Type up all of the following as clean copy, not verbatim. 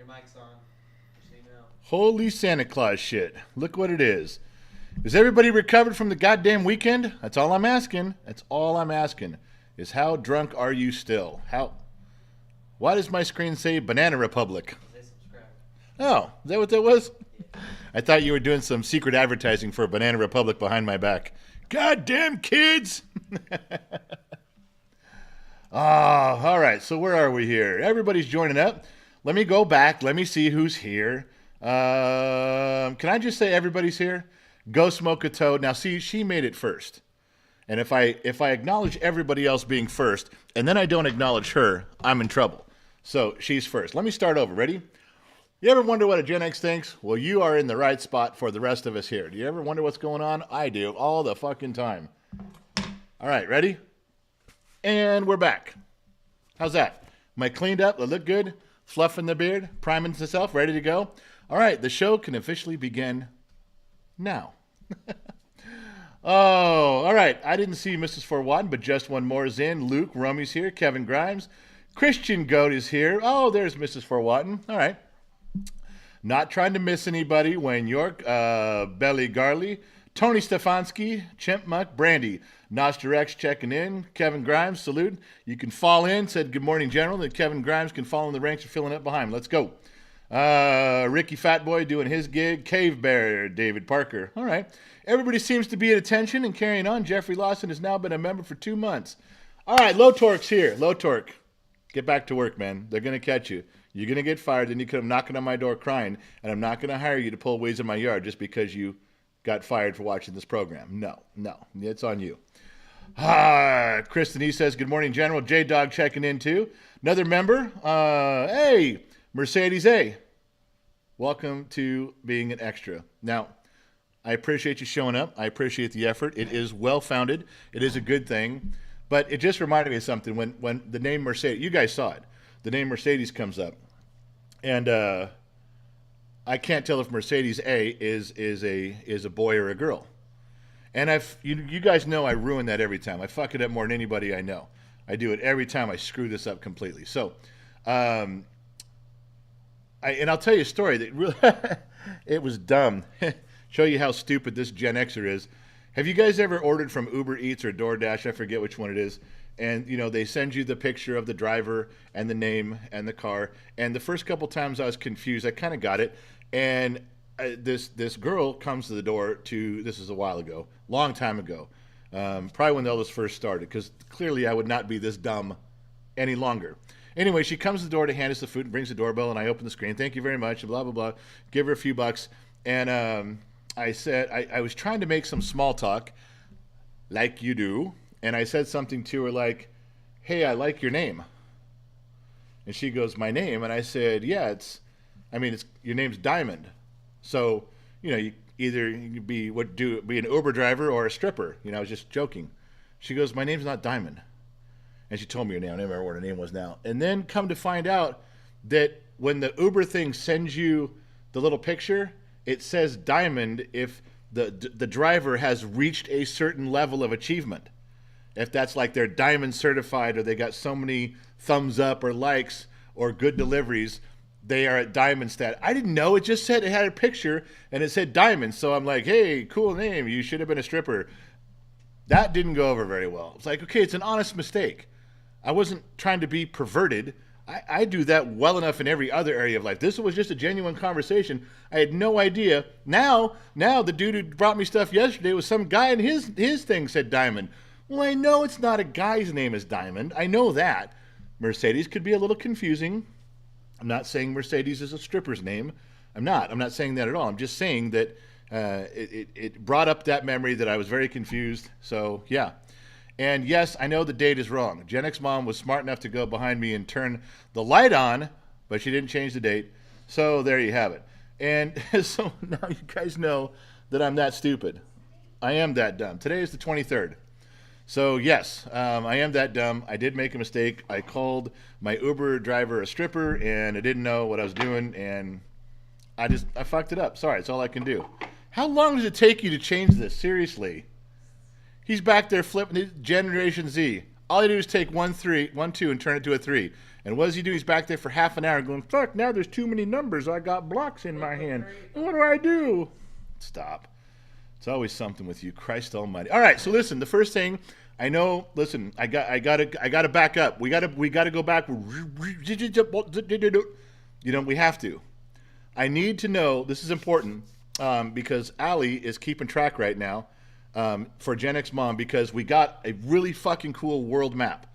Your mic's on. Just so you know. Holy Santa Claus shit. Look what it is. Is everybody recovered from the goddamn weekend? That's all I'm asking. That's all I'm asking. Is how drunk are you still? Why does my screen say Banana Republic? They subscribe. Oh, is that what that was? I thought you were doing some secret advertising for Banana Republic behind my back. Goddamn kids! All right. So where are we here? Everybody's joining up. Let me go back. Let me see who's here. Can I just say everybody's here? Go Smoke a Toad. Now, see, she made it first. And if I acknowledge everybody else being first, and then I don't acknowledge her, I'm in trouble. So she's first. Let me start over. Ready? You ever wonder what a Gen X thinks? Well, you are in the right spot for the rest of us here. Do you ever wonder what's going on? I do, all the fucking time. All right, ready? And we're back. How's that? Am I cleaned up? I look good? Fluffing the beard? Priming myself? Ready to go? All right, the show can officially begin now. Oh, all right. I didn't see Mrs. Forwatton, but just one more is in. Luke, Rumy's here. Kevin Grimes. Christian Goat is here. Oh, there's Mrs. Forwatton. All right. Not trying to miss anybody. Wayne York, Belly Garley, Tony Stefanski, Chimpmuck, Brandy, Nostrarex checking in, Kevin Grimes, salute. You can fall in, said good morning, General. That Kevin Grimes can fall in the ranks of filling up behind. Let's go. Ricky Fatboy doing his gig. Cave Bear, David Parker. All right. Everybody seems to be at attention and carrying on. Jeffrey Lawson has now been a member for 2 months. All right, Low Torque's here. Low Torque, get back to work, man. They're going to catch you. You're going to get fired, then you come knocking on my door crying, and I'm not going to hire you to pull weeds in my yard just because you got fired for watching this program. No, it's on you. Kristen E says, good morning, General. J-Dog checking in, too. Another member. Hey, Mercedes A. Welcome to being an extra. Now, I appreciate you showing up. I appreciate the effort. It is well-founded. It is a good thing. But it just reminded me of something. When the name Mercedes, you guys saw it. The name Mercedes comes up. And I can't tell if Mercedes A is a boy or a girl. And you guys know I ruin that every time. I fuck it up more than anybody I know. I do it every time. I screw this up completely. So, I'll tell you a story that really it was dumb. Show you how stupid this Gen Xer is. Have you guys ever ordered from Uber Eats or DoorDash? I forget which one it is. And, they send you the picture of the driver and the name and the car. And the first couple times I was confused. I kind of got it. And this girl comes to the door this is a while ago, long time ago, probably when Elvis first started, because clearly I would not be this dumb any longer. Anyway, she comes to the door to hand us the food and brings the doorbell, and I open the screen. Thank you very much, and blah, blah, blah. Give her a few bucks. And I said, I was trying to make some small talk, like you do. And I said something to her like, hey, I like your name. And she goes, my name? And I said, yeah, your name's Diamond. So, you could be an Uber driver or a stripper. I was just joking. She goes, my name's not Diamond. And she told me her name. I don't remember what her name was now. And then come to find out that when the Uber thing sends you the little picture, it says Diamond if the driver has reached a certain level of achievement. If that's like they're diamond certified or they got so many thumbs up or likes or good deliveries, they are at diamond stat. I didn't know. It just said it had a picture and it said diamond. So I'm like, hey, cool name. You should have been a stripper. That didn't go over very well. It's like, okay, it's an honest mistake. I wasn't trying to be perverted. I do that well enough in every other area of life. This was just a genuine conversation. I had no idea. Now the dude who brought me stuff yesterday was some guy and his thing said diamond. Well, I know it's not a guy's name is Diamond. I know that. Mercedes could be a little confusing. I'm not saying Mercedes is a stripper's name. I'm not saying that at all. I'm just saying that it brought up that memory that I was very confused. So, yeah. And yes, I know the date is wrong. GenXMom was smart enough to go behind me and turn the light on, but she didn't change the date. So there you have it. And so now you guys know that I'm that stupid. I am that dumb. Today is the 23rd. So yes, I am that dumb. I did make a mistake. I called my Uber driver a stripper, and I didn't know what I was doing, and I fucked it up. Sorry, it's all I can do. How long does it take you to change this? Seriously. He's back there flipping Generation Z. All I do is take 1, 2, and turn it to a 3. And what does he do? He's back there for half an hour going, fuck, now there's too many numbers. I got blocks in my hand. What do I do? Stop. It's always something with you. Christ almighty. All right, so listen, the first thing I know, listen, I gotta back up. We gotta go back. You know, we have to. I need to know, this is important, because Allie is keeping track right now for GenXMom, because we got a really fucking cool world map.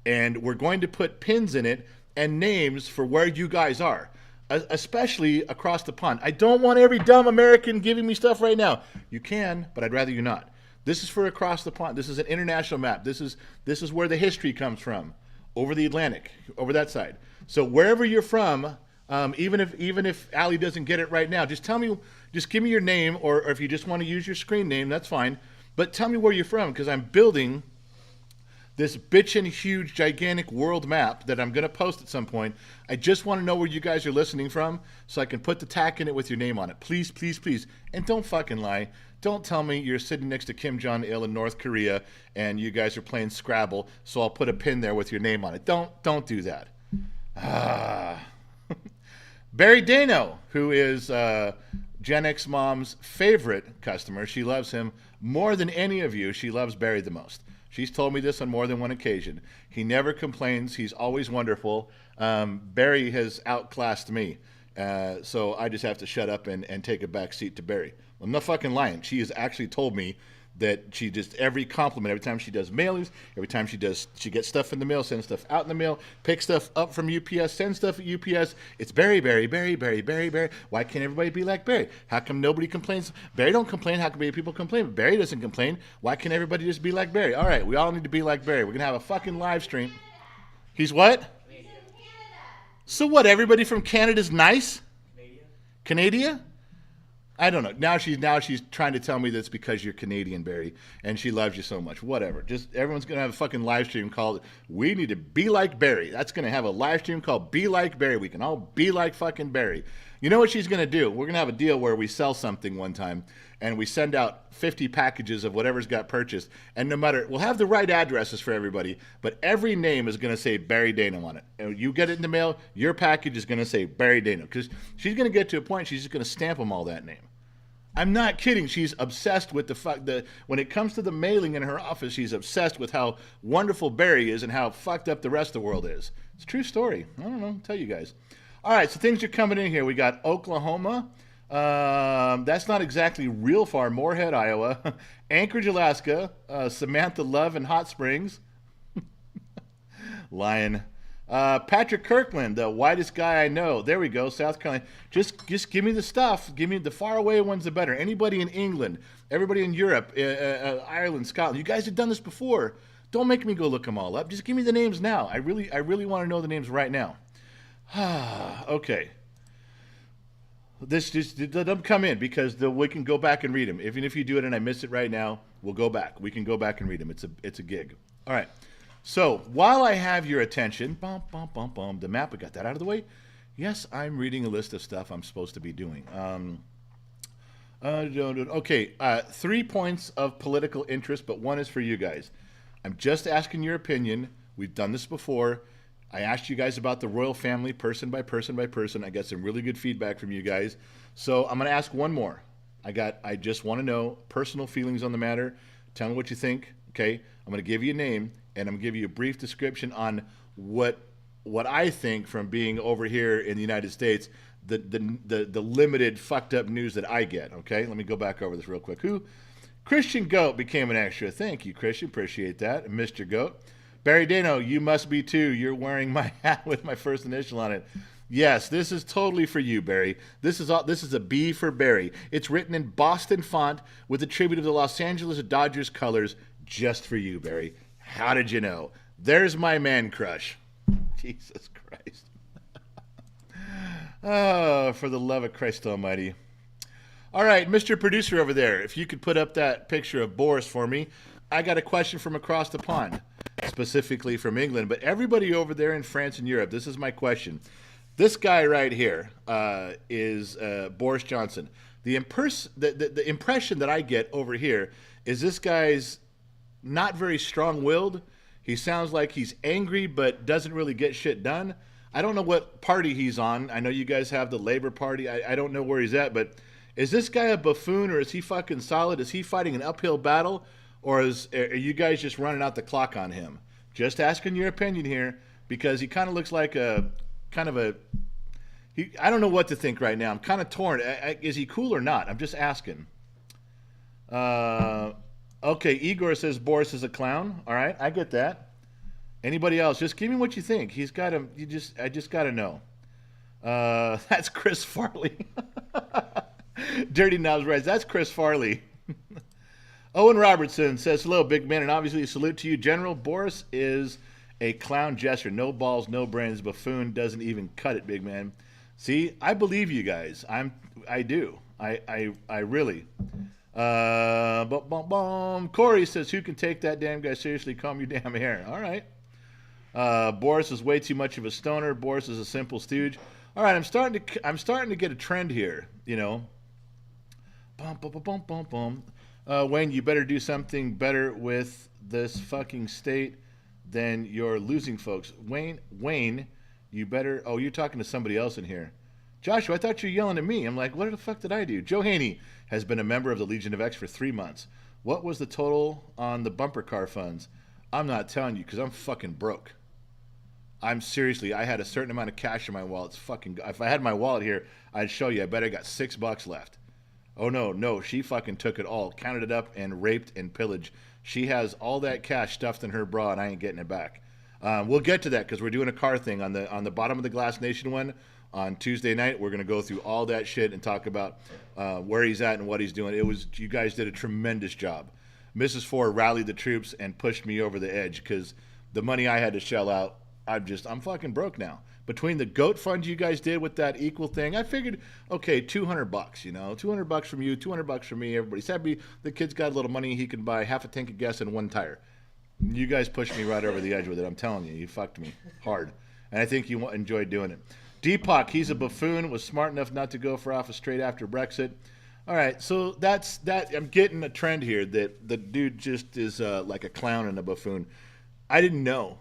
And we're going to put pins in it and names for where you guys are, especially across the pond. I don't want every dumb American giving me stuff right now. You can, but I'd rather you not. This is for across the pond. This is an international map. This is where the history comes from, over the Atlantic, over that side. So wherever you're from, even if Allie doesn't get it right now, just give me your name, or if you just want to use your screen name, that's fine. But tell me where you're from, because I'm building this bitchin' huge, gigantic world map that I'm going to post at some point. I just want to know where you guys are listening from so I can put the tack in it with your name on it. Please, please, please. And don't fucking lie. Don't tell me you're sitting next to Kim Jong-il in North Korea and you guys are playing Scrabble, so I'll put a pin there with your name on it. Don't do that. Barry Dano, who is GenXMom's favorite customer. She loves him more than any of you. She loves Barry the most. She's told me this on more than one occasion. He never complains. He's always wonderful. Barry has outclassed me. So I just have to shut up and take a back seat to Barry. I'm not fucking lying. She has actually told me that she just, every compliment, every time she does mailings, every time she gets stuff in the mail, sends stuff out in the mail, picks stuff up from UPS, sends stuff at UPS. It's Barry, Barry, Barry, Barry, Barry, Barry. Why can't everybody be like Barry? How come nobody complains? Barry don't complain. How come people complain? But Barry doesn't complain. Why can't everybody just be like Barry? All right, we all need to be like Barry. We're going to have a fucking live stream. He's what? He's in Canada. So what, everybody from Canada's nice? Canada? I don't know. Now she's trying to tell me that's because you're Canadian, Barry, and she loves you so much. Whatever. Just everyone's gonna have a fucking live stream called "We Need to Be Like Barry." That's gonna have a live stream called "Be Like Barry." We can all be like fucking Barry. You know what she's gonna do? We're gonna have a deal where we sell something one time, and we send out 50 packages of whatever's got purchased, and no matter, we'll have the right addresses for everybody, but every name is gonna say Barry Dano on it. And you get it in the mail, your package is gonna say Barry Dano, because she's gonna get to a point she's just gonna stamp them all that name. I'm not kidding. She's obsessed with when it comes to the mailing in her office, she's obsessed with how wonderful Barry is and how fucked up the rest of the world is. It's a true story. I don't know. I'll tell you guys. All right, so things are coming in here. We got Oklahoma. That's not exactly real far. Moorhead, Iowa. Anchorage, Alaska. Samantha Love in Hot Springs. Lion. Patrick Kirkland, the whitest guy I know. There we go, South Carolina. Just give me the stuff. Give me the far away ones, the better. Anybody in England, everybody in Europe, Ireland, Scotland. You guys have done this before. Don't make me go look them all up. Just give me the names now. I really want to know the names right now. Okay. This just let them come in because we can go back and read them. Even if you do it and I miss it right now, we'll go back. We can go back and read them. It's a gig. All right. So while I have your attention, the map, I got that out of the way. Yes, I'm reading a list of stuff I'm supposed to be doing. Okay, 3 points of political interest, but one is for you guys. I'm just asking your opinion. We've done this before. I asked you guys about the royal family, person by person by person. I got some really good feedback from you guys. So I'm going to ask one more. I just want to know personal feelings on the matter. Tell me what you think. Okay, I'm going to give you a name. And I'm going to give you a brief description on what I think from being over here in the United States, the limited fucked up news that I get, okay? Let me go back over this real quick. Christian Goat became an extra. Thank you, Christian. Appreciate that. Mr. Goat. Barry Dano, you must be too. You're wearing my hat with my first initial on it. Yes, this is totally for you, Barry. This is a B for Barry. It's written in Boston font with a tribute of the Los Angeles Dodgers colors just for you, Barry. How did you know? There's my man crush. Jesus Christ. Oh, for the love of Christ almighty. All right, Mr. Producer over there, if you could put up that picture of Boris for me. I got a question from across the pond, specifically from England, but everybody over there in France and Europe, this is my question. This guy right here is Boris Johnson. The impression that I get over here is this guy's not very strong-willed. He sounds like he's angry but doesn't really get shit done. I don't know what party he's on. I know you guys have the Labor Party. I don't know where he's at, but is this guy a buffoon or is he fucking solid? Is he fighting an uphill battle or are you guys just running out the clock on him? Just asking your opinion here because he kind of looks like I don't know what to think right now. I'm kind of torn. Is he cool or not? I'm just asking. Okay, Igor says Boris is a clown. All right, I get that. Anybody else? Just give me what you think. I just got to know. That's Chris Farley. Dirty Knobs writes, that's Chris Farley. Owen Robertson says, hello, big man, and obviously a salute to you, General. Boris is a clown jester. No balls, no brains. Buffoon doesn't even cut it, big man. See, I believe you guys. I do. I really. Corey says, who can take that damn guy seriously? Comb your damn hair. All right. Boris is way too much of a stoner. Boris is a simple stooge. All right, I'm starting to get a trend here, you know. Wayne, you better do something better with this fucking state than you're losing folks. Wayne, you better. Oh, you're talking to somebody else in here. Joshua, I thought you were yelling at me. I'm like, what the fuck did I do? Joe Haney has been a member of the Legion of X for 3 months. What was the total on the bumper car funds? I'm not telling you because I'm fucking broke. I had a certain amount of cash in my wallet. If I had my wallet here, I'd show you. I bet I got $6 left. Oh, no, she fucking took it all, counted it up, and raped and pillaged. She has all that cash stuffed in her bra, and I ain't getting it back. We'll get to that because we're doing a car thing on the bottom of the Glass Nation one on Tuesday night. We're gonna go through all that shit and talk about where he's at and what he's doing. You guys did a tremendous job. Mrs. Ford rallied the troops and pushed me over the edge because the money I had to shell out, I'm fucking broke now. Between the goat fund you guys did with that equal thing, I figured, okay, $200, you know, $200 from you, $200 from me. Everybody's happy. The kid's got a little money. He can buy half a tank of gas and 1 tire. You guys pushed me right over the edge with it. I'm telling you, you fucked me hard. And I think you enjoyed doing it. Deepak, he's a buffoon, was smart enough not to go for office straight after Brexit. All right, so that's that. I'm getting a trend here that the dude just is like a clown and a buffoon. I didn't know.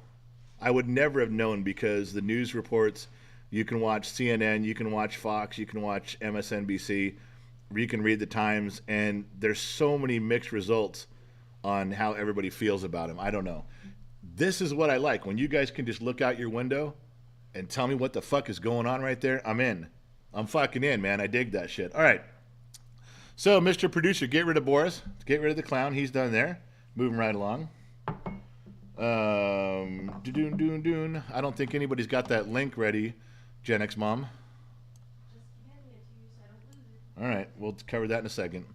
I would never have known because the news reports, you can watch CNN, you can watch Fox, you can watch MSNBC, you can read the Times, and there's so many mixed results on how everybody feels about him. I don't know. This is what I like. When you guys can just look out your window and tell me what the fuck is going on right there, I'm in. I'm fucking in, man. I dig that shit. All right. So, Mr. Producer, get rid of Boris. Get rid of the clown. He's done there. Moving right along. I don't think anybody's got that link ready, GenXMom. All right, we'll cover that in a second.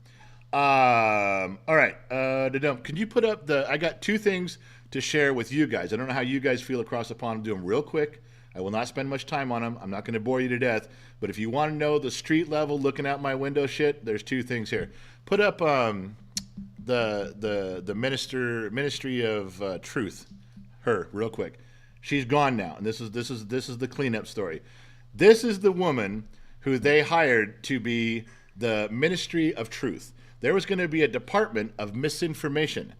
All right, can you put up I got 2 things to share with you guys. I don't know how you guys feel across the pond. I'll do them real quick. I will not spend much time on them. I'm not going to bore you to death. But if you want to know the street level, looking out my window shit, there's 2 things here. Put up the Ministry of Truth, her, real quick. She's gone now, and this is the cleanup story. This is the woman who they hired to be the Ministry of Truth. There was going to be a Department of Misinformation.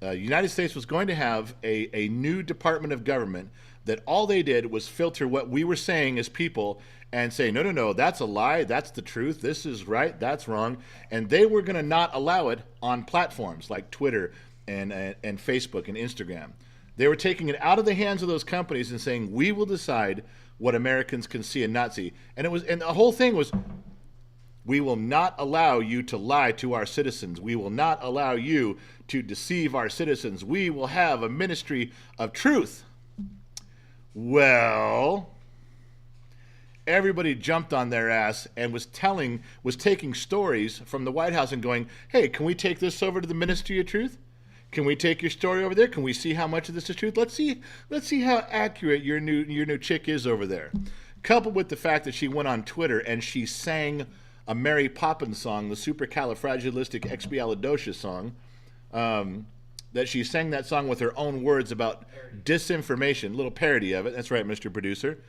United States was going to have a new Department of Government that all they did was filter what we were saying as people and say, no, that's a lie, that's the truth, this is right, that's wrong. And they were going to not allow it on platforms like Twitter and Facebook and Instagram. They were taking it out of the hands of those companies and saying, we will decide what Americans can see and not see. And the whole thing was, we will not allow you to lie to our citizens. We will not allow you to deceive our citizens. We will have a ministry of truth. Well, everybody jumped on their ass and was taking stories from the White House and going, hey, can we take this over to the Ministry of Truth? Can we take your story over there? Can we see how much of this is truth? Let's see how accurate your new chick is over there. Coupled with the fact that she went on Twitter and she sang a Mary Poppins song, the Supercalifragilisticexpialidocious song, that she sang that song with her own words about disinformation, a little parody of it. That's right, Mr. Producer.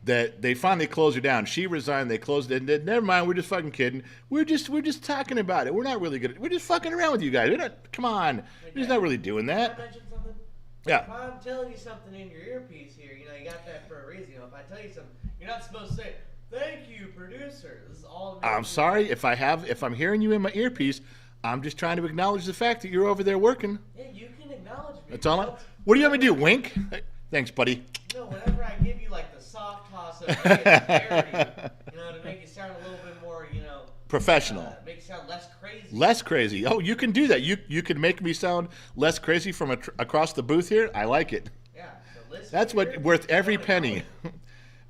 That they finally closed her down. She resigned. They closed it. And never mind. We're just fucking kidding. We're just talking about it. We're not really good. We're just fucking around with you guys. Come on. We're just not really doing that. Yeah. If I'm telling you something in your earpiece here, you know, you got that for a reason. You know, if I tell you something, you're not supposed to say, "Thank you, producer." This is all. I'm sorry if I'm hearing you in my earpiece. I'm just trying to acknowledge the fact that you're over there working. Yeah, you can acknowledge me. That's all. What do you want me to do? Wink? Thanks, buddy. You know, whenever I give you like the soft toss of charity, you know, to make you sound a little bit more, you know, professional. Make you sound less crazy. Less crazy. Oh, you can do that. You can make me sound less crazy from across the booth here. I like it. Yeah. So that's worth every penny.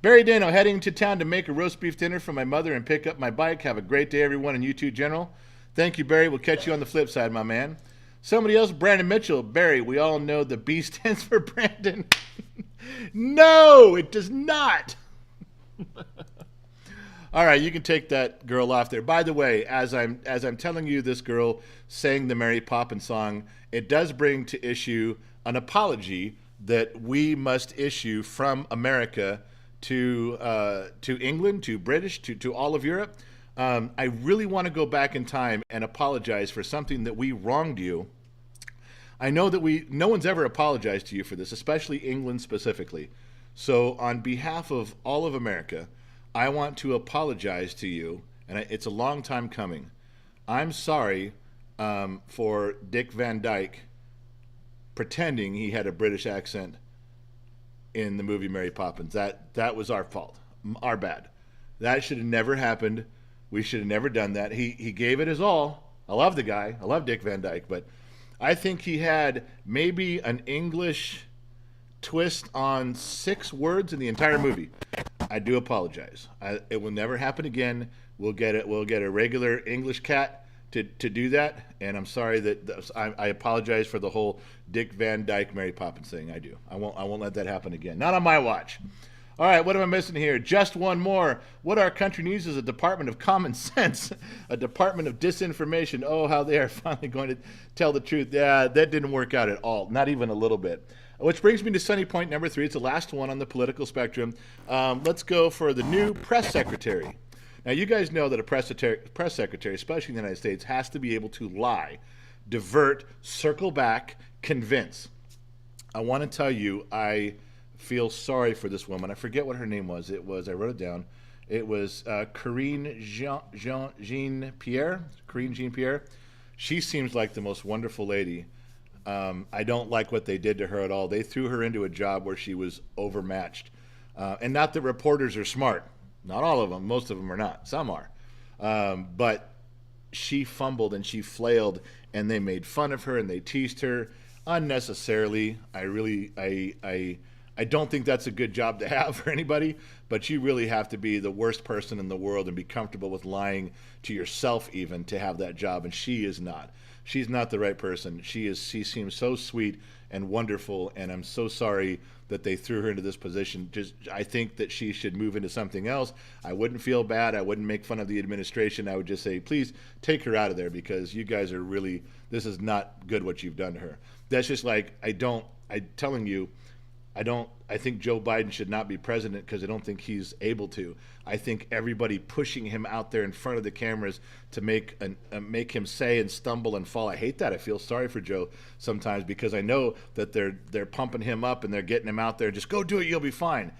Barry Dano, heading to town to make a roast beef dinner for my mother and pick up my bike. Have a great day, everyone, and you too, General. Thank you, Barry. We'll catch you on the flip side, my man. Somebody else, Brandon Mitchell. Barry, we all know the B stands for Brandon. No, it does not. All right, you can take that girl off there. By the way, as I'm telling you, this girl sang the Mary Poppins song. It does bring to issue an apology that we must issue from America to England, to British, to all of Europe. I really want to go back in time and apologize for something that we wronged you. I know that no one's ever apologized to you for this, especially England specifically. So on behalf of all of America, I want to apologize to you, and it's a long time coming. I'm sorry for Dick Van Dyke pretending he had a British accent in the movie Mary Poppins. That was our fault, our bad. That should have never happened. We should have never done that. He gave it his all. I love the guy. I love Dick Van Dyke, but I think he had maybe an English twist on 6 words in the entire movie. I do apologize. It will never happen again. We'll get a regular English cat to do that, and I'm sorry that I apologize for the whole Dick Van Dyke Mary Poppins thing. I do. I won't let that happen again. Not on my watch. All right, what am I missing here? Just one more. What our country needs is a department of common sense, a department of disinformation. Oh, how they are finally going to tell the truth. Yeah, that didn't work out at all, not even a little bit. Which brings me to sunny point number 3. It's the last one on the political spectrum. Let's go for the new press secretary. Now, you guys know that a press secretary, especially in the United States, has to be able to lie, divert, circle back, convince. I want to tell you, I feel sorry for this woman. I forget what her name was. I wrote it down. It was Karine Jean-Pierre. Karine Jean-Pierre. She seems like the most wonderful lady. I don't like what they did to her at all. They threw her into a job where she was overmatched. And not that reporters are smart. Not all of them. Most of them are not. Some are. But she fumbled and she flailed, and they made fun of her and they teased her unnecessarily. I don't think that's a good job to have for anybody, but you really have to be the worst person in the world and be comfortable with lying to yourself even to have that job, and she is not. She's not the right person. She seems so sweet and wonderful, and I'm so sorry that they threw her into this position. I think that she should move into something else. I wouldn't feel bad. I wouldn't make fun of the administration. I would just say, please take her out of there, because you guys are really, this is not good what you've done to her. That's just like, I think Joe Biden should not be president because I don't think he's able to. I think everybody pushing him out there in front of the cameras to make him say and stumble and fall. I hate that. I feel sorry for Joe sometimes, because I know that they're pumping him up and they're getting him out there. Just go do it. You'll be fine.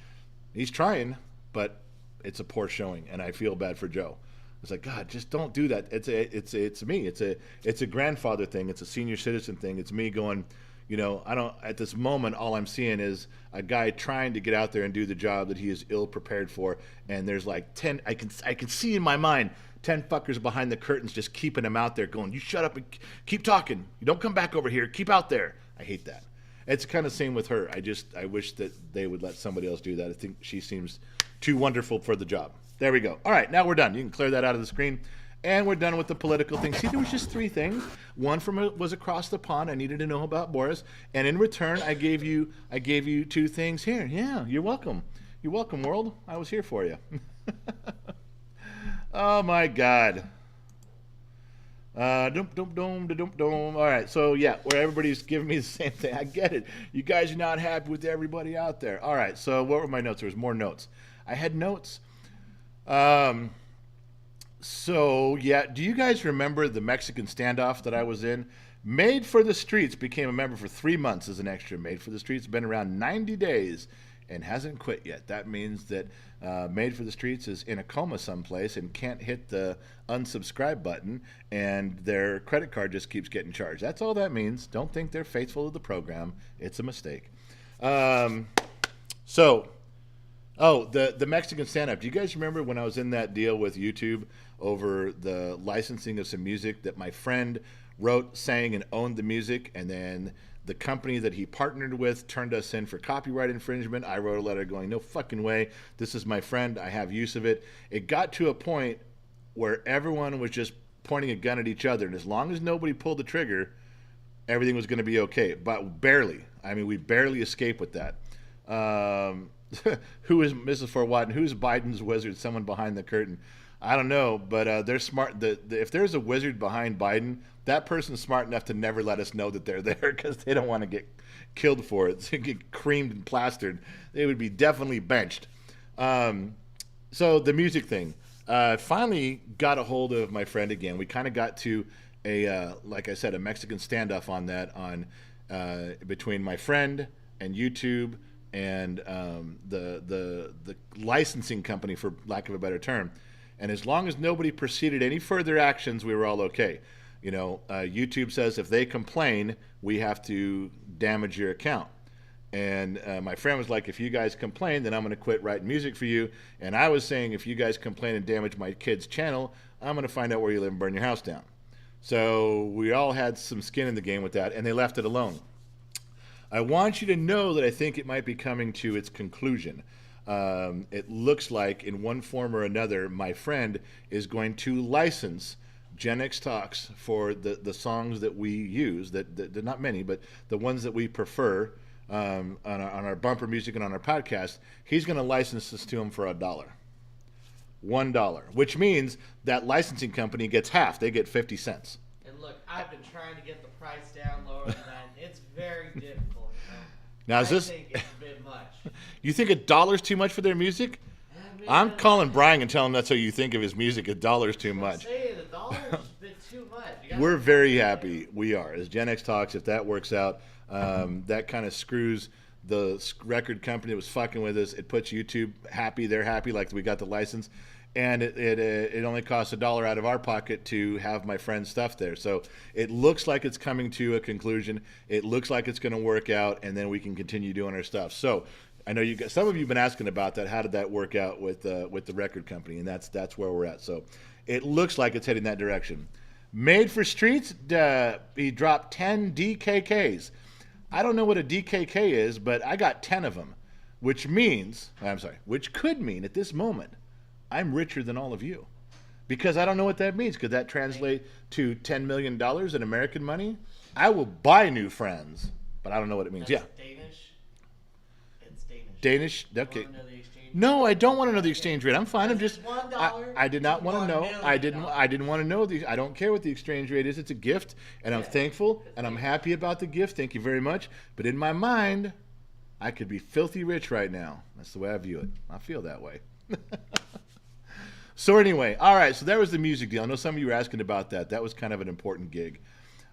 He's trying, but it's a poor showing, and I feel bad for Joe. It's like, God, just don't do that. It's me. It's a grandfather thing. It's a senior citizen thing. It's me going, at this moment, all I'm seeing is a guy trying to get out there and do the job that he is ill prepared for. And there's like 10, I can see in my mind, 10 fuckers behind the curtains just keeping him out there going, you shut up and keep talking. You don't come back over here. Keep out there. I hate that. It's kind of same with her. I wish that they would let somebody else do that. I think she seems too wonderful for the job. There we go. All right, now we're done. You can clear that out of the screen. And we're done with the political thing. See, there was just 3 things. One was across the pond. I needed to know about Boris, and in return, I gave you 2 things here. Yeah, you're welcome. You're welcome, world. I was here for you. Oh my God. All right, so yeah, where everybody's giving me the same thing. I get it. You guys are not happy with everybody out there. All right, so what were my notes? There was more notes. I had notes. So, yeah, do you guys remember the Mexican standoff that I was in? Made for the Streets became a member for 3 months as an extra. Made for the Streets been around 90 days and hasn't quit yet. That means that Made for the Streets is in a coma someplace and can't hit the unsubscribe button, and their credit card just keeps getting charged. That's all that means. Don't think they're faithful to the program. It's a mistake. The Mexican Standup. Do you guys remember when I was in that deal with YouTube over the licensing of some music that my friend wrote, sang, and owned the music, and then the company that he partnered with turned us in for copyright infringement? I wrote a letter going, no fucking way. This is my friend. I have use of it. It got to a point where everyone was just pointing a gun at each other, and as long as nobody pulled the trigger, everything was going to be okay. But barely. I mean, we barely escaped with that. Who is Mrs. Fort Watton? Who's Biden's wizard? Someone behind the curtain? I don't know, but they're smart. If there's a wizard behind Biden, that person's smart enough to never let us know that they're there because they don't want to get killed for it. So get creamed and plastered. They would be definitely benched. So the music thing. Finally got a hold of my friend again. We kind of got to like I said, a Mexican standoff on that between my friend and YouTube and the licensing company, for lack of a better term. And as long as nobody proceeded any further actions, we were all okay. You know, YouTube says if they complain, we have to damage your account. And my friend was like, if you guys complain, then I'm going to quit writing music for you. And I was saying, if you guys complain and damage my kid's channel, I'm going to find out where you live and burn your house down. So we all had some skin in the game with that, and they left it alone. I want you to know that I think it might be coming to its conclusion. It looks like in one form or another, my friend is going to license GenX Talks for the songs that we use, that not many, but the ones that we prefer on our bumper music and on our podcast. He's going to license this to him for $1. $1, which means that licensing company gets half. They get 50 cents. And look, I've been trying to get the price down lower than that. It's very difficult. Now, I think it's a bit much. You think $1's too much for their music? I'm calling Brian and telling him that's how you think of his music. $1's too much. I'm saying $1 is a bit too much. We're very happy. We are. As GenX Talks, if that works out, that kind of screws the record company that was fucking with us. It puts YouTube happy. They're happy, like we got the license. And it only costs $1 out of our pocket to have my friend's stuff there. So it looks like it's coming to a conclusion. It looks like it's going to work out, and then we can continue doing our stuff. So I know some of you have been asking about that. How did that work out with the record company? And that's where we're at. So it looks like it's heading that direction. Made for Streets, he dropped 10 DKKs. I don't know what a DKK is, but I got 10 of them, which could mean at this moment, I'm richer than all of you, because I don't know what that means. Could that translate to $10 million in American money? I will buy new friends, but I don't know what it means. That's Danish? It's Danish? Okay. You want to know the exchange No, I don't want to know the exchange rate. I'm fine. I'm just. $1 I did not want to know. I didn't want to know I don't care what the exchange rate is. It's a gift, and I'm thankful, and I'm happy about the gift. Thank you very much. But in my mind, I could be filthy rich right now. That's the way I view it. I feel that way. So anyway, all right, so that was the music deal. I know some of you were asking about that. That was kind of an important gig.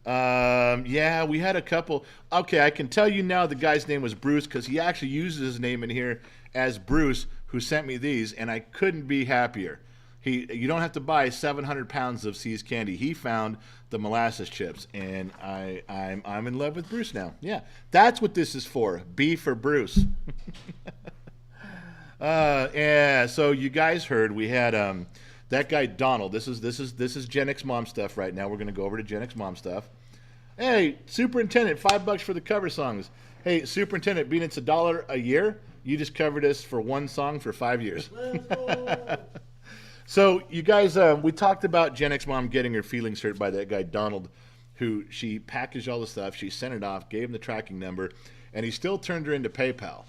Yeah, we had a couple. Okay, I can tell you now the guy's name was Bruce, because he actually uses his name in here as Bruce, who sent me these, and I couldn't be happier. You don't have to buy 700 pounds of See's candy. He found the molasses chips, and I'm in love with Bruce now. Yeah, that's what this is for. B for Bruce. Yeah, so you guys heard we had that guy Donald. This is GenXMom stuff right now. We're gonna go over to GenXMom stuff. Hey, Superintendent, $5 for the cover songs. Hey, Superintendent, being it's $1 a year, you just covered us for one song for 5 years. Let's go. So you guys, we talked about GenXMom getting her feelings hurt by that guy Donald, who she packaged all the stuff, she sent it off, gave him the tracking number, and he still turned her into PayPal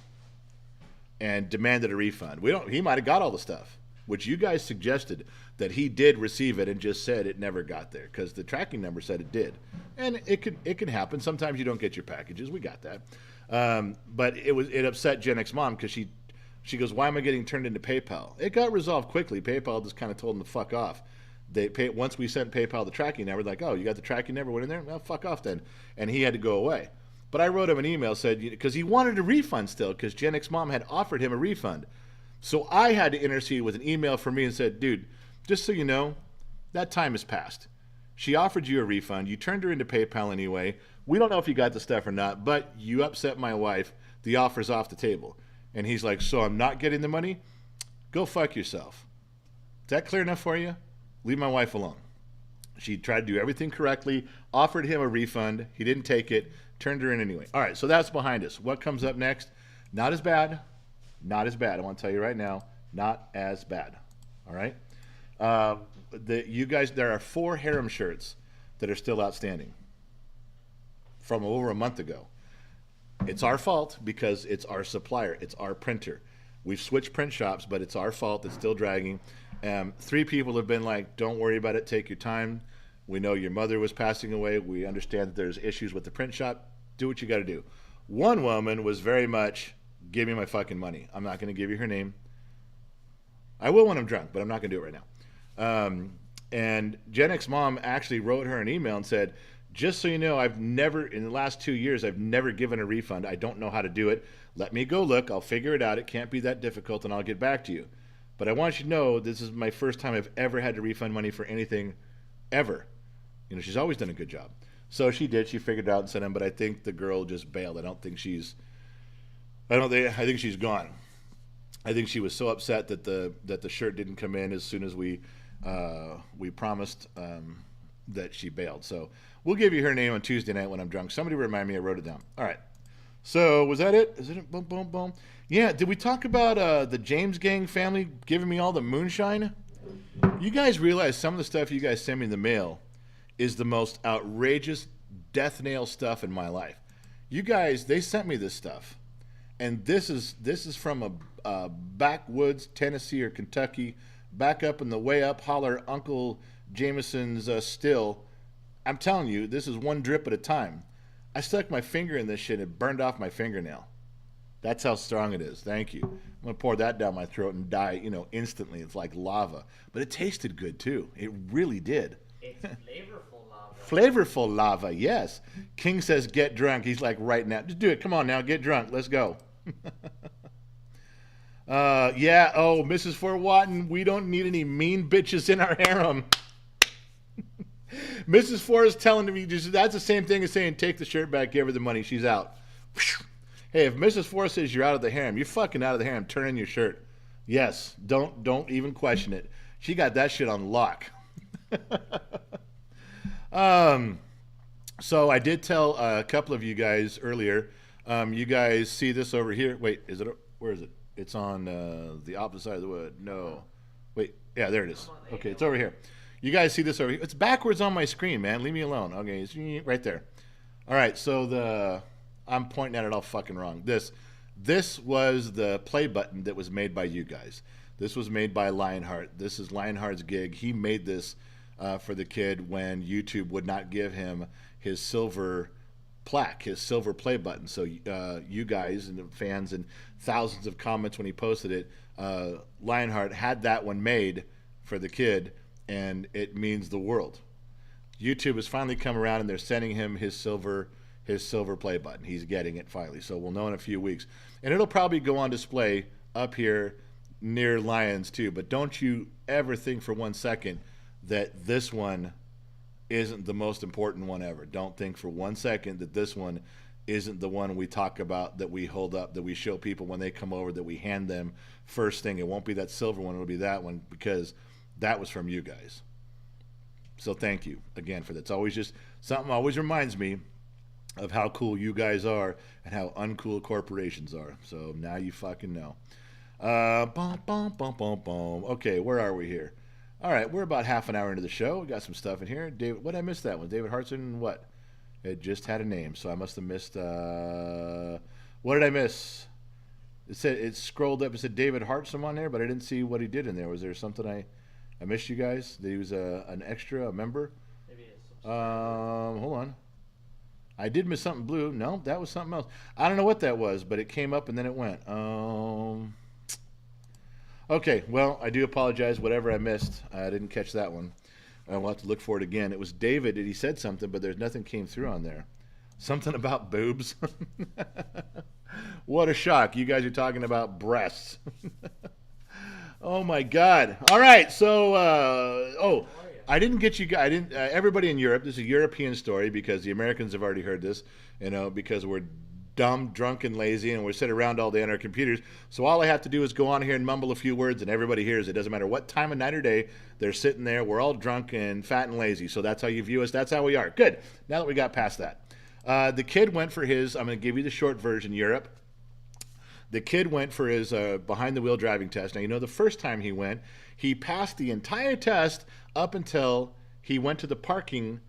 and demanded a refund. He might have got all the stuff, which you guys suggested that he did receive it and just said it never got there because the tracking number said it did. And it can happen. Sometimes you don't get your packages. We got that. But it upset GenXMom because she goes, why am I getting turned into PayPal? It got resolved quickly. PayPal just kind of told him to fuck off. once we sent PayPal the tracking number, like, oh, you got the tracking number, went in there? Well, fuck off then. And he had to go away. But I wrote him an email, said, because he wanted a refund still, because GenXMom had offered him a refund. So I had to intercede with an email from me and said, dude, just so you know, that time has passed. She offered you a refund. You turned her into PayPal anyway. We don't know if you got the stuff or not, but you upset my wife. The offer's off the table. And he's like, so I'm not getting the money? Go fuck yourself. Is that clear enough for you? Leave my wife alone. She tried to do everything correctly, offered him a refund. He didn't take it, turned her in anyway. All right, so that's behind us. What comes up next? Not as bad. Not as bad. I want to tell you right now, not as bad. All right? You guys, there are 4 harem shirts that are still outstanding from over a month ago. It's our fault because it's our supplier. It's our printer. We've switched print shops, but it's our fault. It's still dragging. 3 people have been like, don't worry about it. Take your time. We know your mother was passing away. We understand that there's issues with the print shop. Do what you got to do. One woman was very much, give me my fucking money. I'm not going to give you her name. I will when I'm drunk, but I'm not going to do it right now. And GenXMom actually wrote her an email and said, just so you know, I've never, in the last 2 years, I've never given a refund. I don't know how to do it. Let me go look. I'll figure it out. It can't be that difficult, and I'll get back to you. But I want you to know this is my first time I've ever had to refund money for anything, ever. You know, she's always done a good job. So she did. She figured it out and sent him, but I think the girl just bailed. I think she's gone. I think she was so upset that the shirt didn't come in as soon as we promised that she bailed. So we'll give you her name on Tuesday night when I'm drunk. Somebody remind me I wrote it down. All right. So was that it? Is it boom, boom, boom? Yeah. Did we talk about the James Gang family giving me all the moonshine? You guys realize some of the stuff you guys send me in the mail is the most outrageous death nail stuff in my life. You guys, they sent me this stuff. And this is from a backwoods Tennessee or Kentucky, back up in the way up holler Uncle Jameson's still. I'm telling you, this is one drip at a time. I stuck my finger in this shit and it burned off my fingernail. That's how strong it is. Thank you. I'm going to pour that down my throat and die, instantly. It's like lava. But it tasted good, too. It really did. It's flavorful lava. Flavorful lava, yes. King says, get drunk. He's like, right now. Just do it. Come on now. Get drunk. Let's go. Yeah. Oh, Mrs. Fort Watton, we don't need any mean bitches in our harem. Mrs. Ford is telling me that's the same thing as saying take the shirt back, give her the money, she's out. Hey, if Mrs. Ford says you're out of the harem, you're fucking out of the harem. Turn in your shirt. Yes, don't even question it. She got that shit on lock. So I did tell a couple of you guys earlier. You guys see this over here? Wait, where is it? It's on the opposite side of the wood. No, wait, yeah, there it is. Okay, it's over here. You guys see this over here? It's backwards on my screen, man. Leave me alone. Okay, it's right there. All right, so I'm pointing at it all fucking wrong. This was the play button that was made by you guys. This was made by Lionheart. This is Lionheart's gig. He made this for the kid when YouTube would not give him his silver plaque, his silver play button. So you guys and the fans and thousands of comments when he posted it, Lionheart had that one made for the kid, and it means the world. YouTube has finally come around and they're sending him his silver play button. He's getting it finally. So we'll know in a few weeks. And it'll probably go on display up here near Lions too. But don't you ever think for 1 second that this one isn't the most important one ever. Don't think for 1 second that this one isn't the one we talk about, that we hold up, that we show people when they come over, that we hand them first thing. It won't be that silver one. It'll be that one, because that was from you guys. So thank you again for that. It's always just something always reminds me of how cool you guys are and how uncool corporations are. So now you fucking know. Okay, where are we here? All right, we're about half an hour into the show. We got some stuff in here. David, what did I miss that one? David Hartson, what? It just had a name, so I must have missed. What did I miss? It scrolled up. It said David Hartson on there, but I didn't see what he did in there. Was there something I missed, you guys? That he was an extra, a member? Maybe it's hold on. I did miss something blue. No, that was something else. I don't know what that was, but it came up and then it went. Okay, well, I do apologize. Whatever I missed, I didn't catch that one. I'll have to look for it again. It was David, and he said something, but there's nothing came through on there. Something about boobs. What a shock. You guys are talking about breasts. Oh, my God. All right, so, I didn't get you guys. Everybody in Europe, this is a European story because the Americans have already heard this, because we're dumb, drunk, and lazy, and we're sitting around all day on our computers. So all I have to do is go on here and mumble a few words, and everybody hears it. Doesn't matter what time of night or day, they're sitting there. We're all drunk and fat and lazy. So that's how you view us. That's how we are. Good. Now that we got past that. The kid went for his, I'm going to give you the short version, Europe. The kid went for his behind-the-wheel driving test. Now, the first time he went, he passed the entire test up until he went to the parking,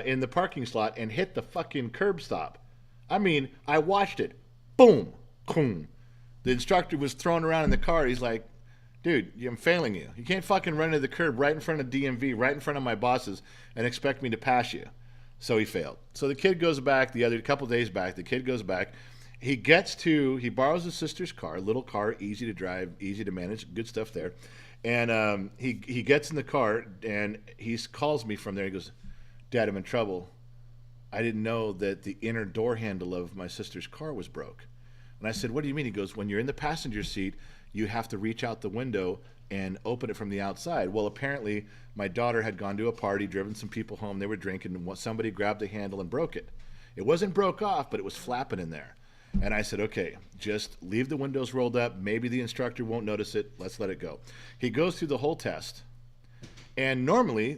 in the parking slot and hit the fucking curb stop. I mean, I watched it. Boom. Boom. The instructor was thrown around in the car. He's like, dude, I'm failing you. You can't fucking run into the curb right in front of DMV, right in front of my bosses, and expect me to pass you. So he failed. So the kid goes back, a couple days back, the kid goes back. He borrows his sister's car, little car, easy to drive, easy to manage, good stuff there. And he gets in the car, and he calls me from there. He goes, Dad, I'm in trouble. I didn't know that the inner door handle of my sister's car was broke. And I said, what do you mean? He goes, when you're in the passenger seat, you have to reach out the window and open it from the outside. Well, apparently, my daughter had gone to a party, driven some people home, they were drinking, and somebody grabbed the handle and broke it. It wasn't broke off, but it was flapping in there. And I said, okay, just leave the windows rolled up. Maybe the instructor won't notice it. Let's let it go. He goes through the whole test. And normally,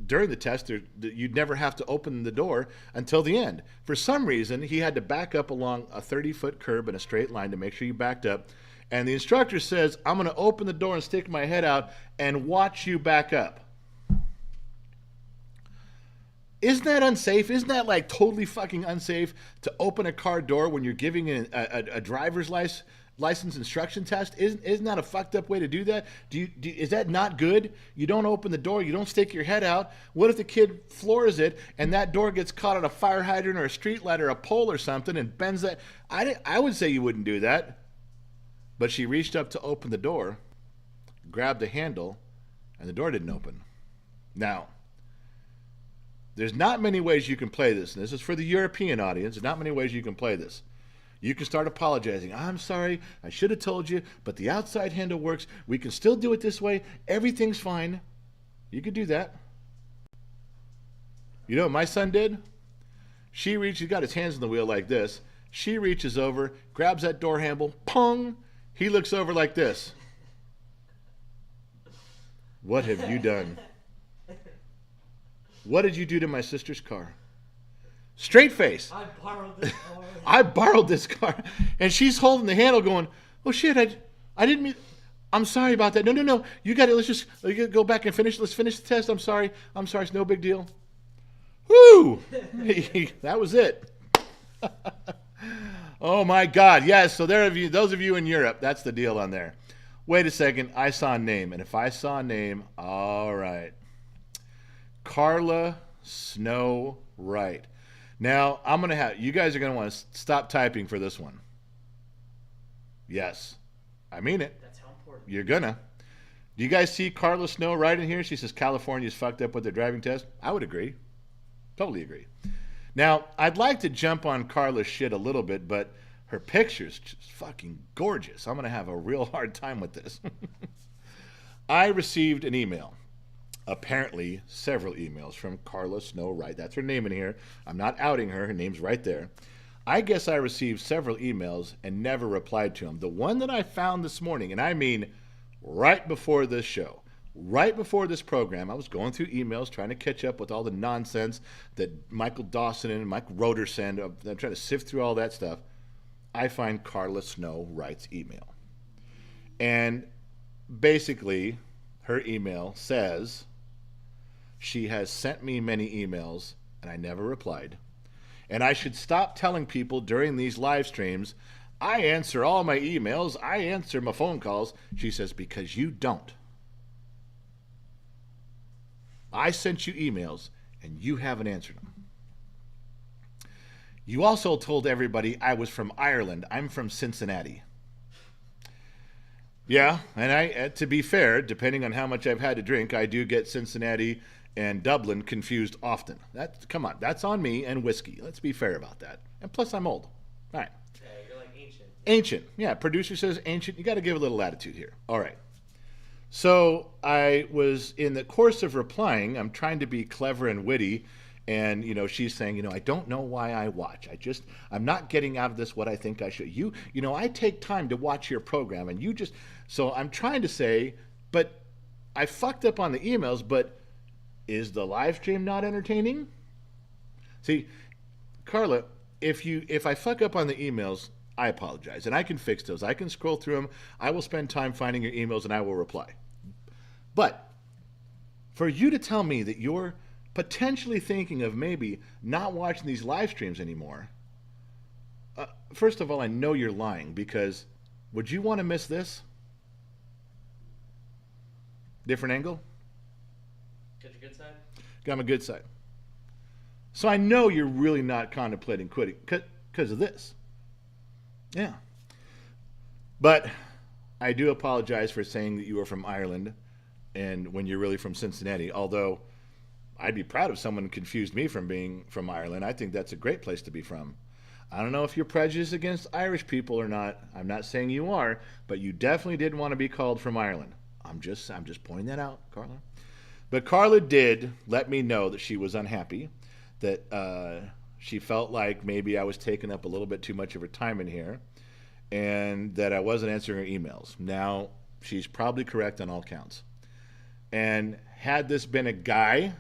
during the test, you'd never have to open the door until the end. For some reason, he had to back up along a 30-foot curb in a straight line to make sure you backed up. And the instructor says, I'm going to open the door and stick my head out and watch you back up. Isn't that unsafe? Isn't that like totally fucking unsafe to open a car door when you're giving a driver's license instruction test? Isn't that a fucked up way to do that? Is that not good? You don't open the door. You don't stick your head out. What if the kid floors it and that door gets caught on a fire hydrant or a street light or a pole or something and bends that? I would say you wouldn't do that. But she reached up to open the door, grabbed the handle, and the door didn't open. Now, there's not many ways you can play this. And this is for the European audience. There's not many ways you can play this. You can start apologizing. I'm sorry. I should have told you, but the outside handle works. We can still do it this way. Everything's fine. You could do that. You know what my son did? He got his hands on the wheel like this. She reaches over, grabs that door handle, pong. He looks over like this. What have you done? What did you do to my sister's car? Straight face. I borrowed this car. I borrowed this car. And she's holding the handle going, oh shit, I didn't mean, I'm sorry about that. No. You got it. Let's just go back and finish. Let's finish the test. I'm sorry. It's no big deal. Woo! That was it. Oh my God. Yes. So those of you in Europe, that's the deal on there. Wait a second. I saw a name. And if I saw a name, all right. Carla Snow Wright. Now, you guys are going to want to stop typing for this one. Yes. I mean it. That's how important. You're gonna. Do you guys see Carla Snow Wright in here? She says California's fucked up with their driving test. I would agree. Totally agree. Now, I'd like to jump on Carla's shit a little bit, but her picture's just fucking gorgeous. I'm going to have a real hard time with this. I received an email. Apparently, several emails from Carla Snow Wright. That's her name in here. I'm not outing her. Her name's right there. I guess I received several emails and never replied to them. The one that I found this morning, and I mean right before this show, right before this program, I was going through emails trying to catch up with all the nonsense that Michael Dawson and Mike Roeder send. I'm trying to sift through all that stuff. I find Carla Snow Wright's email. And basically, her email says, she has sent me many emails, and I never replied. And I should stop telling people during these live streams, I answer all my emails, I answer my phone calls. She says, because you don't. I sent you emails, and you haven't answered them. You also told everybody I was from Ireland. I'm from Cincinnati. Yeah, and to be fair, depending on how much I've had to drink, I do get Cincinnati and Dublin confused often. Come on, that's on me and whiskey. Let's be fair about that. And plus, I'm old. All right. Yeah, you're like ancient. Ancient. Yeah, producer says ancient. You got to give a little latitude here. All right. So I was in the course of replying. I'm trying to be clever and witty. And, she's saying, I don't know why I watch. I'm not getting out of this what I think I should. I take time to watch your program and so I'm trying to say, but I fucked up on the emails, but is the live stream not entertaining? See, Carla, if I fuck up on the emails, I apologize. And I can fix those. I can scroll through them. I will spend time finding your emails and I will reply. But for you to tell me that you're potentially thinking of maybe not watching these live streams anymore, first of all, I know you're lying, because would you want to miss this? Different angle? Got your good side? Got my good side. So I know you're really not contemplating quitting because of this. Yeah. But I do apologize for saying that you are from Ireland and when you're really from Cincinnati, although I'd be proud if someone confused me from being from Ireland. I think that's a great place to be from. I don't know if you're prejudiced against Irish people or not. I'm not saying you are, but you definitely didn't want to be called from Ireland. I'm just pointing that out, Carla. But Carla did let me know that she was unhappy, that she felt like maybe I was taking up a little bit too much of her time in here, and that I wasn't answering her emails. Now, she's probably correct on all counts. And had this been a guy,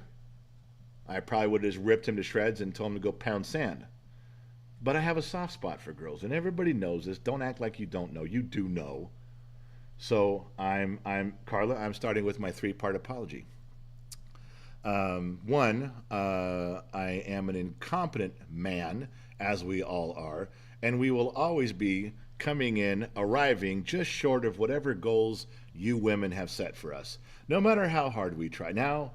I probably would have just ripped him to shreds and told him to go pound sand. But I have a soft spot for girls, and everybody knows this. Don't act like you don't know. You do know. So Carla, I'm starting with my 3-part apology. One, I am an incompetent man, as we all are, and we will always be arriving just short of whatever goals you women have set for us, no matter how hard we try. Now,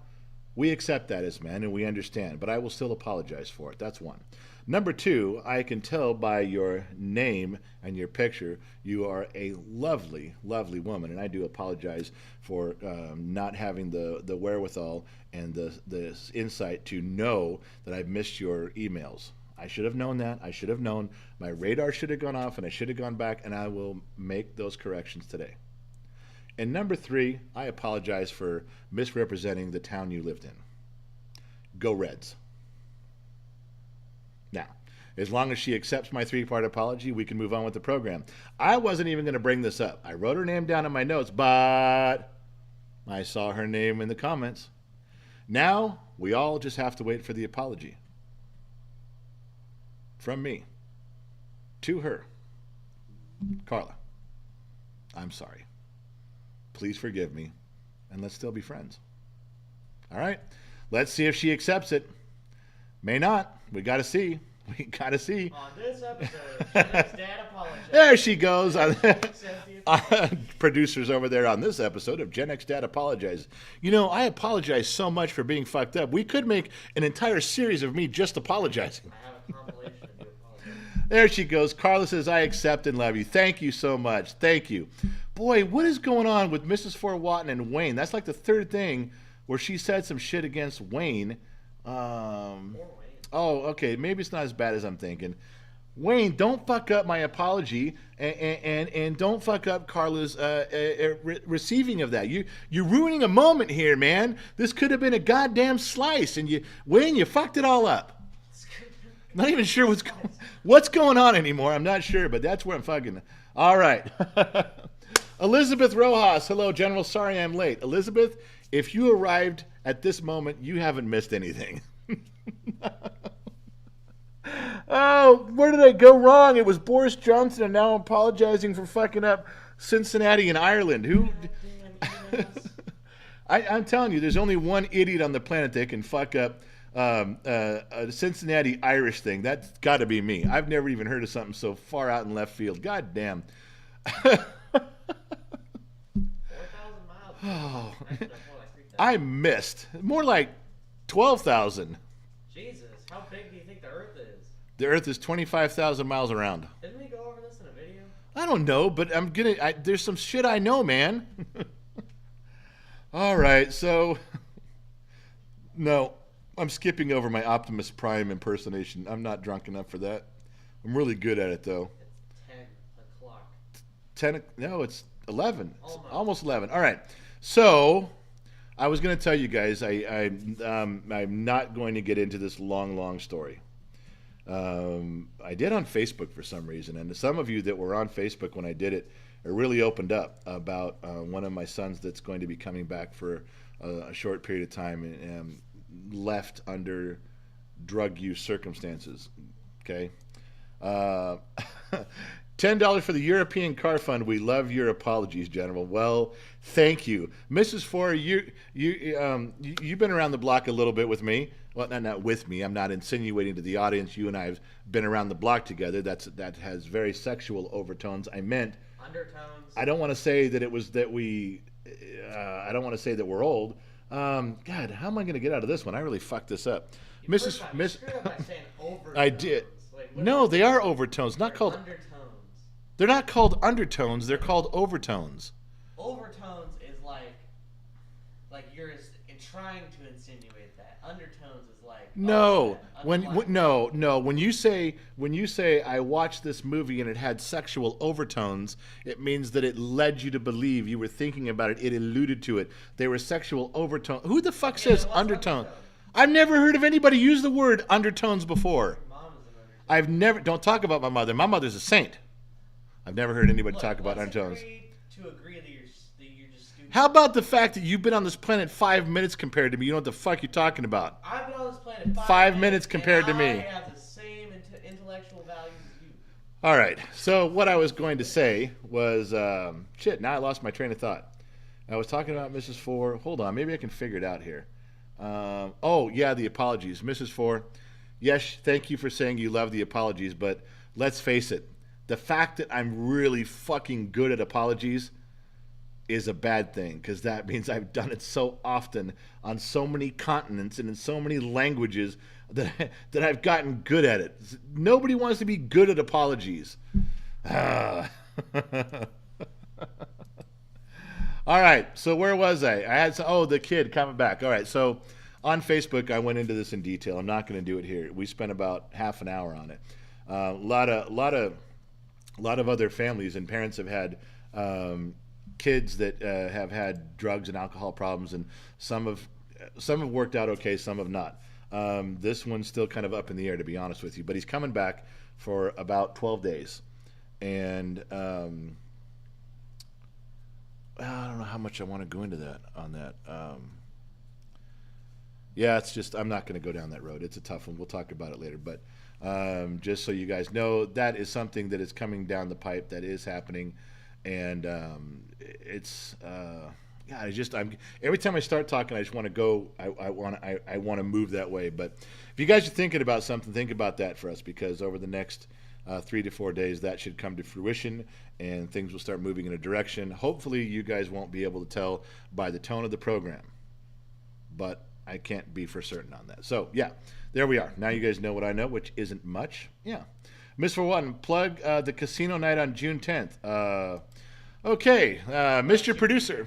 we accept that as men and we understand, but I will still apologize for it. That's one. Number 2, I can tell by your name and your picture, you are a lovely, lovely woman, and I do apologize for not having the wherewithal and the insight to know that I've missed your emails. I should have known that. I should have known. My radar should have gone off, and I should have gone back, and I will make those corrections today. And number 3, I apologize for misrepresenting the town you lived in. Go Reds. Now, as long as she accepts my 3-part apology, we can move on with the program. I wasn't even going to bring this up. I wrote her name down in my notes, but I saw her name in the comments. Now, we all just have to wait for the apology. From me. To her. Carla, I'm sorry. Please forgive me, and let's still be friends. All right? Let's see if she accepts it. May not. We got to see. We got to see. On this episode, Jen's dad apologized. There she goes. Producers over there on this episode of Gen X Dad Apologizes. I apologize so much for being fucked up. We could make an entire series of me just apologizing. I have a compilation of you apologizing. There she goes. Carla says, I accept and love you. Thank you so much. Thank you. Boy, what is going on with Mrs. Fort Watton and Wayne? That's like the 3rd thing where she said some shit against Wayne. Oh, okay. Maybe it's not as bad as I'm thinking. Wayne, don't fuck up my apology, and don't fuck up Carla's receiving of that. You're ruining a moment here, man. This could have been a goddamn slice, and Wayne, you fucked it all up. Not even sure what's going on anymore. I'm not sure, but that's where I'm fucking. All right. Elizabeth Rojas. Hello, General. Sorry I'm late. Elizabeth, if you arrived at this moment, you haven't missed anything. Oh, where did I go wrong? It was Boris Johnson, and now I'm apologizing for fucking up Cincinnati and Ireland. Who? I'm telling you, there's only one idiot on the planet that can fuck up a Cincinnati Irish thing. That's got to be me. I've never even heard of something so far out in left field. God damn. 4,000 miles. Oh, Actually, more like 3,000. I missed. More like 12,000. Jesus, how big do you think the Earth is? The Earth is 25,000 miles around. Didn't we go over this in a video? I don't know, but there's some shit I know, man. All right, so no, I'm skipping over my Optimus Prime impersonation. I'm not drunk enough for that. I'm really good at it, though. It's 10 o'clock. 10? No, it's 11. It's almost 11. All right. So I was going to tell you guys, I'm not going to get into this long story. I did on Facebook for some reason, and some of you that were on Facebook when I did it are really opened up about one of my sons that's going to be coming back for a short period of time and left under drug use circumstances. Okay. $10 for the European Car Fund. We love your apologies, General. Well, thank you, Mrs. Four. You've been around the block a little bit with me. Well, not with me. I'm not insinuating to the audience. You and I have been around the block together. That has very sexual overtones. I meant undertones. I don't want to say that it was that we. I don't want to say that we're old. God, how am I going to get out of this one? I really fucked this up, Mrs. Miss. By saying overtones. I did. No, they are overtones. Not called undertones. They're not called undertones. They're called overtones. Overtones is like you're trying to insinuate that. Undertones is like no. When you say I watched this movie and it had sexual overtones, it means that it led you to believe you were thinking about it. It alluded to it. They were sexual overtones. Who the fuck says undertone? I've never heard of anybody use the word undertones before. I've never. Don't talk about my mother. My mother's a saint. I've never heard anybody talk about undertones. To agree that you're just stupid. How about the fact that you've been on this planet 5 minutes compared to me? You know what the fuck you're talking about. I've been on this planet 5 minutes compared to me. I have the same intellectual values as you. All right. So what I was going to say was, shit, now I lost my train of thought. I was talking about Mrs. Four. Hold on. Maybe I can figure it out here. Oh, yeah, the apologies. Mrs. Four, yes, thank you for saying you love the apologies, but let's face it. The fact that I'm really fucking good at apologies is a bad thing, because that means I've done it so often on so many continents and in so many languages that I've gotten good at it. Nobody wants to be good at apologies. All right, so where was I? I had the kid coming back. All right, so on Facebook I went into this in detail. I'm not going to do it here. We spent about half an hour on it. A lot of other families and parents have had kids that have had drugs and alcohol problems, and some have worked out okay, some have not. This one's still kind of up in the air, to be honest with you, but he's coming back for about 12 days. And I don't know how much I want to go into that on that. Yeah, it's just, I'm not going to go down that road. It's a tough one. We'll talk about it later, but just so you guys know, that is something that is coming down the pipe, that is happening. And it's every time I start talking, I just want to go. I want to move that way. But if you guys are thinking about something, think about that for us, because over the next 3 to 4 days, that should come to fruition, and things will start moving in a direction. Hopefully, you guys won't be able to tell by the tone of the program, but I can't be for certain on that. So yeah, there we are. Now you guys know what I know, which isn't much. Yeah. Miss For One, plug the casino night on June 10th. Okay, Mr. Producer.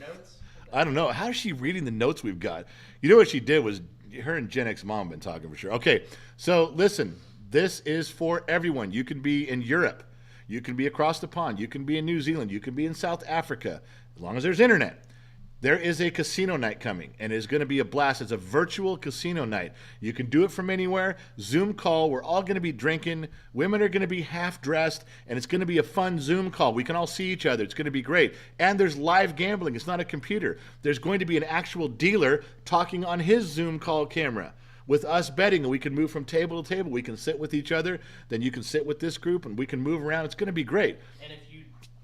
I don't know. How is she reading the notes we've got? You know what she did was, her and GenXMom been talking for sure. Okay, so listen, this is for everyone. You can be in Europe. You can be across the pond. You can be in New Zealand. You can be in South Africa, as long as there's internet. There is a casino night coming, and it's going to be a blast. It's a virtual casino night. You can do it from anywhere. Zoom call. We're all going to be drinking. Women are going to be half-dressed, and it's going to be a fun Zoom call. We can all see each other. It's going to be great. And there's live gambling. It's not a computer. There's going to be an actual dealer talking on his Zoom call camera with us betting, and we can move from table to table. We can sit with each other. Then you can sit with this group, and we can move around. It's going to be great. And if you...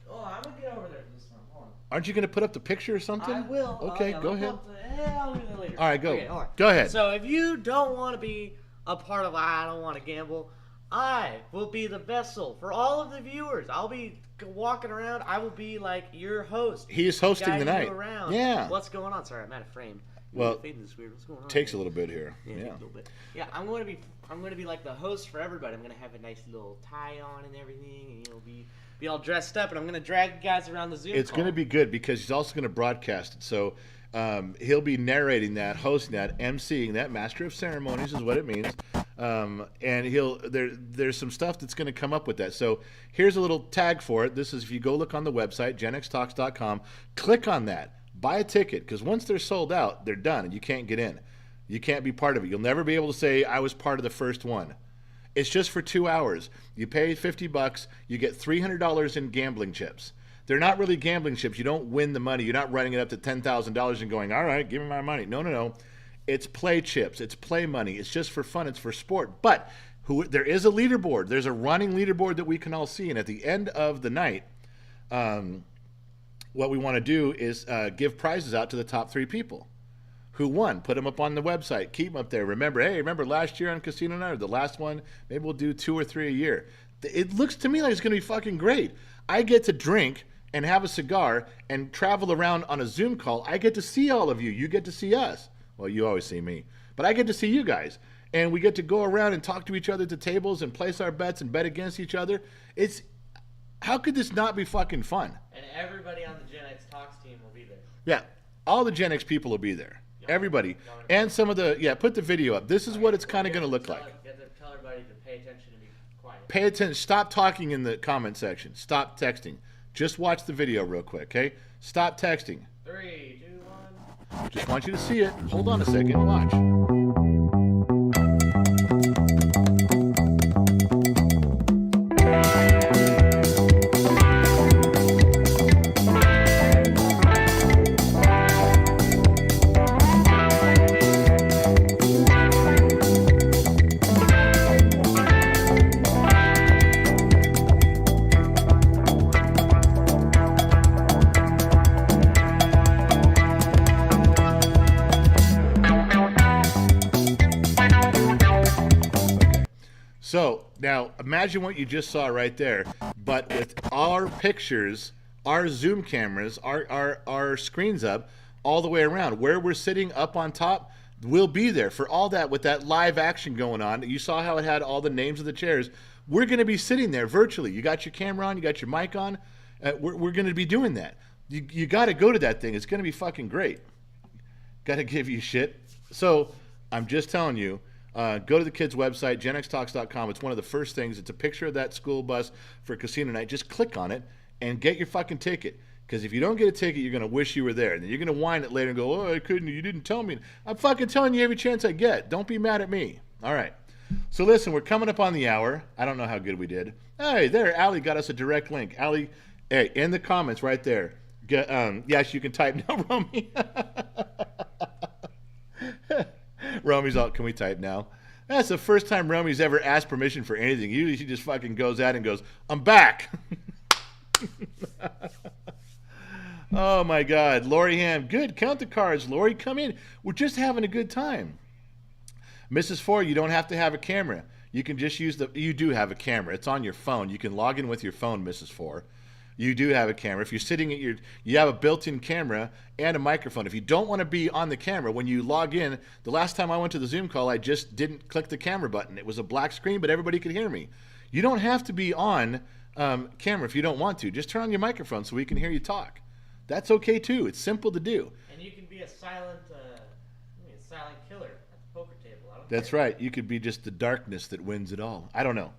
Oh, I'm going to get over there. Aren't you going to put up the picture or something? I will. Okay, go ahead. I'll do that later. All right, go. Okay, all right. Go ahead. So if you don't want to be a part of I Don't Want to Gamble, I will be the vessel for all of the viewers. I'll be walking around. I will be like your host. He is hosting the night. Around. Yeah. What's going on? Sorry, I'm out of frame. Well, this weird. What's going on? Takes a little bit here. Yeah, a little bit. Yeah, I'm going to be like the host for everybody. I'm going to have a nice little tie on and everything, and you'll be be all dressed up, and I'm gonna drag you guys around the Zoom. It's call. going to be good because he's also going to broadcast it. So he'll be narrating that, hosting that, emceeing that. Master of ceremonies is what it means. And there's some stuff that's going to come up with that. So here's a little tag for it. This is, if you go look on the website, genxtalks.com, click on that, buy a ticket, because once they're sold out, they're done, and you can't get in. You can't be part of it. You'll never be able to say, I was part of the first one. It's just for 2 hours. You pay $50, you get $300 in gambling chips. They're not really gambling chips. You don't win the money. You're not running it up to $10,000 and going, all right, give me my money. No. It's play chips. It's play money. It's just for fun. It's for sport. But there is a leaderboard. There's a running leaderboard that we can all see. And at the end of the night, what we want to do is give prizes out to the top 3 people. Who won? Put them up on the website. Keep them up there. Remember last year on Casino Night, or the last one? Maybe we'll do 2 or 3 a year. It looks to me like it's going to be fucking great. I get to drink and have a cigar and travel around on a Zoom call. I get to see all of you. You get to see us. Well, you always see me. But I get to see you guys. And we get to go around and talk to each other at the tables and place our bets and bet against each other. How could this not be fucking fun? And everybody on the Gen X Talks team will be there. Yeah. All the Gen X people will be there. Everybody. And some of put the video up. This is what it's kind of going to look like. You have to tell everybody to pay attention and be quiet. Pay attention. Stop talking in the comment section. Stop texting. Just watch the video real quick, okay? Stop texting. 3, 2, 1. Just want you to see it. Hold on a second. Watch. So now imagine what you just saw right there, but with our pictures, our Zoom cameras, our screens up all the way around. Where we're sitting up on top, we'll be there for all that with that live action going on. You saw how it had all the names of the chairs. We're going to be sitting there virtually. You got your camera on, you got your mic on. We're going to be doing that. You got to go to that thing. It's going to be fucking great. Got to give you shit. So I'm just telling you. Go to the kids' website, genxtalks.com. It's one of the first things. It's a picture of that school bus for Casino Night. Just click on it and get your fucking ticket. Because if you don't get a ticket, you're going to wish you were there. And then you're going to whine it later and go, oh, I couldn't. You didn't tell me. I'm fucking telling you every chance I get. Don't be mad at me. All right. So listen, we're coming up on the hour. I don't know how good we did. Hey, there, Allie got us a direct link. Allie, hey, in the comments right there. Yes, you can type now, Romy. Romy's all, can we type now? That's the first time Romy's ever asked permission for anything. Usually she just fucking goes out and goes, I'm back. Oh my God. Lori Ham, good. Count the cards. Lori, come in. We're just having a good time. Mrs. Ford, you don't have to have a camera. You can just use you do have a camera. It's on your phone. You can log in with your phone, Mrs. Ford. You do have a camera. If you're sitting at you have a built-in camera and a microphone. If you don't want to be on the camera, when you log in, the last time I went to the Zoom call, I just didn't click the camera button. It was a black screen, but everybody could hear me. You don't have to be on camera if you don't want to. Just turn on your microphone so we can hear you talk. That's okay too. It's simple to do. And you can be a silent killer at the poker table. That's right. You could be just the darkness that wins it all. I don't know.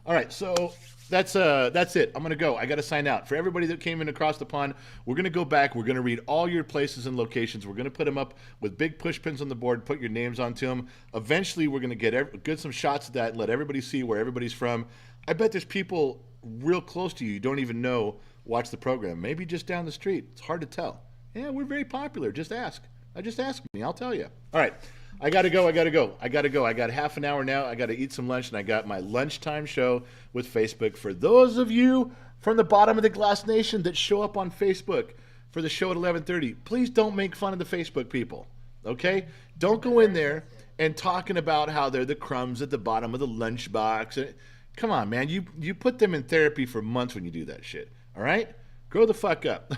All right, so that's it. I'm gonna go. I gotta sign out. For everybody that came in across the pond, we're gonna go back. We're gonna read all your places and locations. We're gonna put them up with big push pins on the board. Put your names onto them. Eventually, we're gonna get some shots of that and let everybody see where everybody's from. I bet there's people real close to you don't even know watch the program. Maybe just down the street. It's hard to tell. Yeah, we're very popular. Just ask. Just ask me. I'll tell you. All right. I got to go. I got half an hour now. I got to eat some lunch, and I got my lunchtime show with Facebook. For those of you from the bottom of the Glass Nation that show up on Facebook for the show at 11:30, please don't make fun of the Facebook people, okay? Don't go in there and talking about how they're the crumbs at the bottom of the lunchbox. Come on, man. You put them in therapy for months when you do that shit, all right? Grow the fuck up.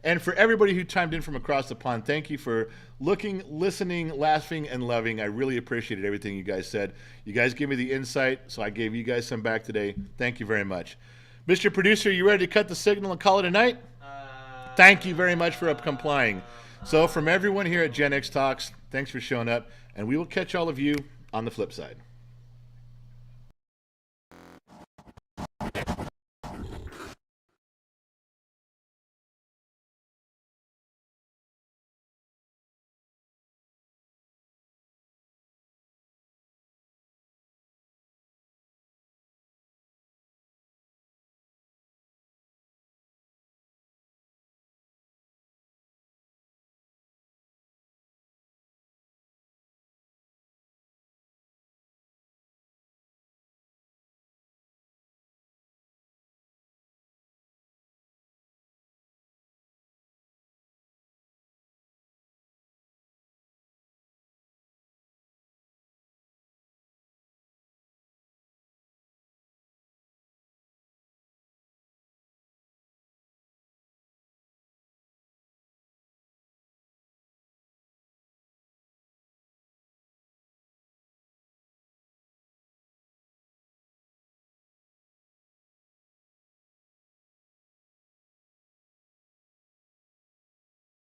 And for everybody who chimed in from across the pond, thank you for looking, listening, laughing, and loving. I really appreciated everything you guys said. You guys gave me the insight, so I gave you guys some back today. Thank you very much. Mr. Producer, you ready to cut the signal and call it a night? Thank you very much for complying. So from everyone here at Gen X Talks, thanks for showing up, and we will catch all of you on the flip side.